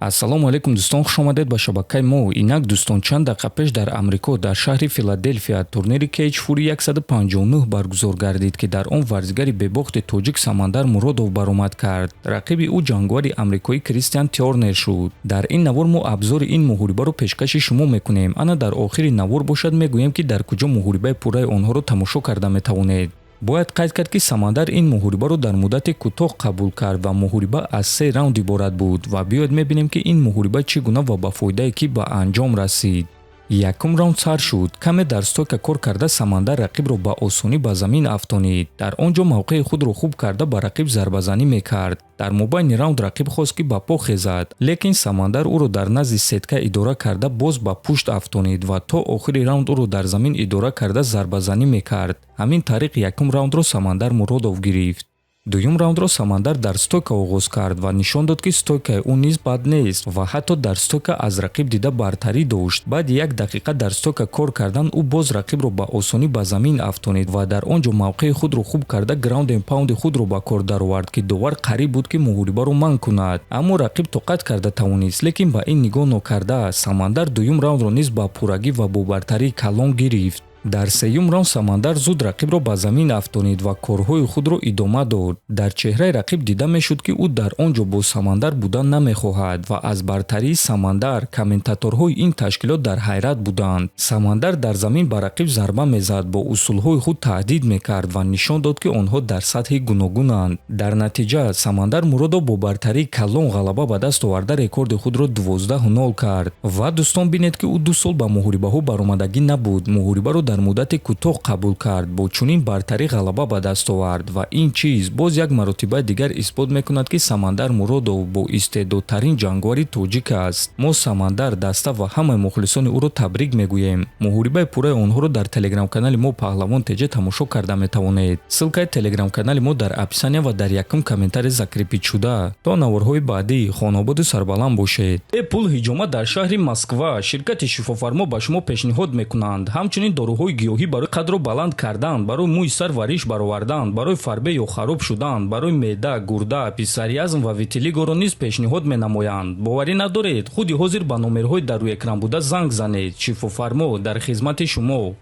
ассалому алайкум дӯстон, хуш омадед ба шабакаи мо. Инак дӯстон, чанд дақиқа пеш дар Амрико дар шаҳри Филаделфия турнири Кейҷ Фури 159 баргузор гардид, ки дар он варзигари бебохти тоҷик Самандар Муродов баромад кард. Рақиби ӯ ҷангвари амрикоӣ Кристиан Тернер шуд. Дар ин навор мо обзори ин муҳорибаро пешкаши шумо мекунем. Ана дар охири навор бошад мегӯем, ки дар куҷо муҳорибаи пурраи онҳоро тамошо карда метавонед. бояд қайд кард, ки Самандар ин муҳорибаро дар муддати кӯтоҳ қабул кард ва муҳориба аз 3 раунд иборат буд ва биёед мебинем, ки ин муҳориба чӣ гуна ва ба фоидае ки ба анҷом расид. Якум раунд сар шуд. Каме дар стойка кор карда Самандар рақибро ба осонӣ ба замин афтонид. Дар он ҷо мавқеи худро хуб карда ба рақиб зарбазанӣ мекард. дар мобайни раунд рақиб хост, ки ба по хезад, лекин Самандар ӯро дар назди сетка идора карда боз ба пушт афтонид ва то охири раунд ӯро дар замин идора карда зарбазанӣ мекард. ҳамин тариқ якум раундро Самандар Муродов гирифт. дуюм раундро Самандар дар стойка оғоз кард ва нишон дод, ки стойкаи ӯ низ бад нест ва ҳатто дар стойка аз рақиб дида бартарӣ дошт. баъди 1 дақиқа дар стойка кор кардан ӯ боз рақибро ба осонӣ ба замин афтонид ва дар он ҷо мавқеи худро хуб карда граунд энд паунди худро ба кор даровард, ки довар қариб буд, ки муҳорибаро манъ кунад. аммо рақиб тоқат карда тавонист, лекин ба ин нигоҳ нокарда Самандар дуюм раундро низ ба пуррагӣ ва бо бартарии калон гирифт. дар сеюм раунд Самандар зуд рақибро ба замин афтонид ва корҳои худро идома дод. дар чеҳраи рақиб дида мешуд, ки ӯ дар он ҷо бо Самандар будан намехоҳад ва аз бартарии Самандар комментаторҳои ин ташкилот дар ҳайрат буданд. Самандар дар замин ба рақиб зарба мезад, бо усулҳои худ таҳдид мекард ва нишон дод, ки онҳо дар сатҳи гуногунанд. дар натиҷа Самандар Муродов бо бартарии калон ғалаба ба даст оварда рекорди худро 12-0 кард. ва дӯстон, бинед, ки ӯ 2 сол ба муҳорибаҳо баромадагӣ набуд. муҳорибаро дар муддати кӯтоҳ қабул кард, бо чунин бартарӣ ғалаба ба даст овард ва ин чиз боз як маротиба дигар исбот мекунад, ки Самандар Муродов бо истеъдодтарин ҷангвари тоҷик аст. мо Самандар, даста ва ҳамаи мухлисони ӯро табрик мегӯем. муҳорибаи пурраи онҳоро дар телеграм-канали мо Паҳлавон ТЖ тамошо карда метавонед. ссилкаи телеграм-канали мо дар описания ва дар якум комментария закрепид шуда. то наворҳои баъдӣ хонободу сарбаланд бошед. Apple ҳиҷомат дар шаҳри Москва. ширкати шифофармо ба шумо пешниҳод мекунанд ҳамчунин дороҳои гиёҳӣ барои қадро баланд кардан, барои мӯи сар ва риш баровардан, барои фарбе ё хароб шудан, барои меъда, гурда, писариазм ва витилигоро низ пешниҳод менамоянд. боварӣ надоред? худи ҳозир ба номерҳои дар рӯи экран буда занг занед. шифофармо дар хизмати шумо.